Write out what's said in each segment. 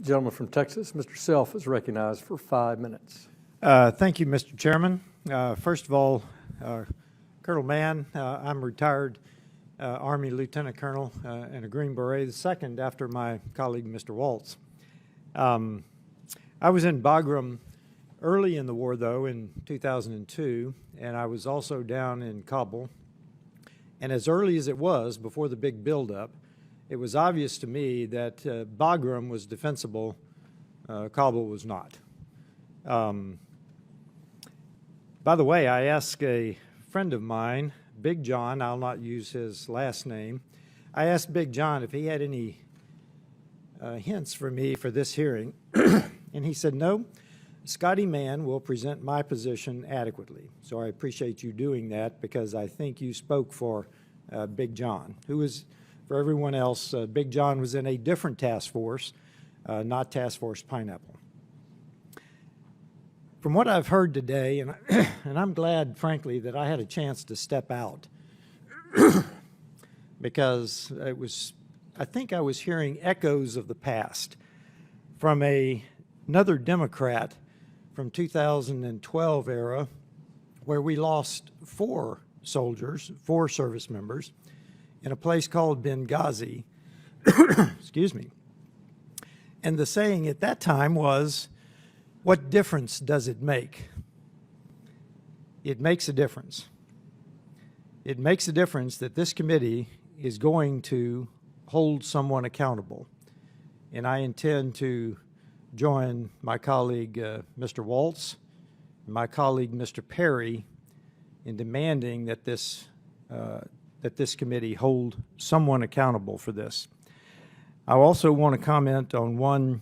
The gentleman from Texas, Mr. Self, is recognized for 5 minutes. Thank you, Mr. Chairman. First of all, Colonel Mann, I'm retired Army Lieutenant Colonel and a Green Beret, the second after my colleague, Mr. Waltz. I was in Bagram early in the war, though, in 2002, and I was also down in Kabul. And as early as it was, before the big buildup, it was obvious to me that Bagram was defensible, Kabul was not. By the way, I asked a friend of mine, Big John, I'll not use his last name, I asked Big John if he had any hints for me for this hearing, and he said, no, Scotty Mann will present my position adequately. So I appreciate you doing that because I think you spoke for Big John, who was, for everyone else, Big John was in a different task force, not Task Force Pineapple. From what I've heard today, and I'm glad, frankly, that I had a chance to step out because I think I was hearing echoes of the past from another Democrat from 2012 era where we lost 4 soldiers, 4 service members in a place called Benghazi, excuse me. And the saying at that time was, what difference does it make? It makes a difference. It makes a difference that this committee is going to hold someone accountable. And I intend to join my colleague, Mr. Waltz, and my colleague, Mr. Perry, in demanding that this committee hold someone accountable for this. I also want to comment on one,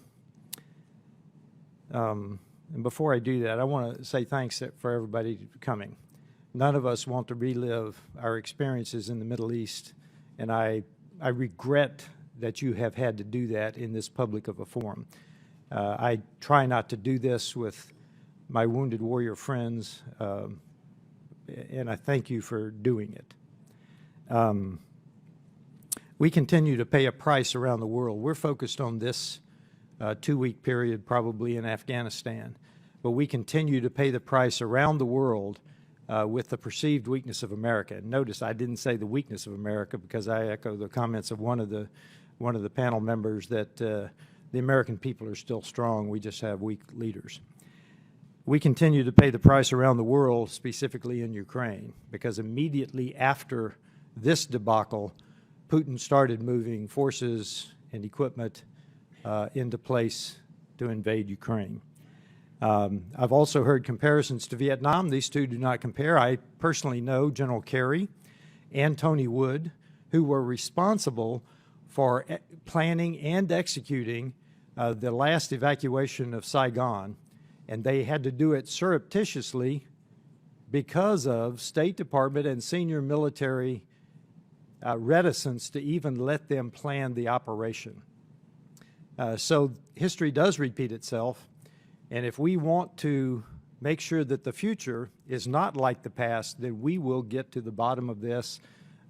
and before I do that, I want to say thanks for everybody coming. None of us want to relive our experiences in the Middle East, and I regret that you have had to do that in this public of a forum. I try not to do this with my wounded warrior friends, and I thank you for doing it. We continue to pay a price around the world. We're focused on this 2-week period probably in Afghanistan, but we continue to pay the price around the world with the perceived weakness of America. And notice I didn't say the weakness of America because I echo the comments of one of the panel members that the American people are still strong. We just have weak leaders. We continue to pay the price around the world, specifically in Ukraine, because immediately after this debacle, Putin started moving forces and equipment into place to invade Ukraine. I've also heard comparisons to Vietnam. These two do not compare. I personally know General Kerry and Tony Wood, who were responsible for planning and executing the last evacuation of Saigon, and they had to do it surreptitiously because of State Department and senior military reticence to even let them plan the operation. So history does repeat itself, and if we want to make sure that the future is not like the past, then we will get to the bottom of this.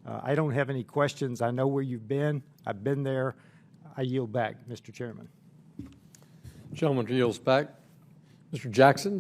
I don't have any questions. I know where you've been. I've been there. I yield back, Mr. Chairman. Gentleman yields back. Mr. Jackson.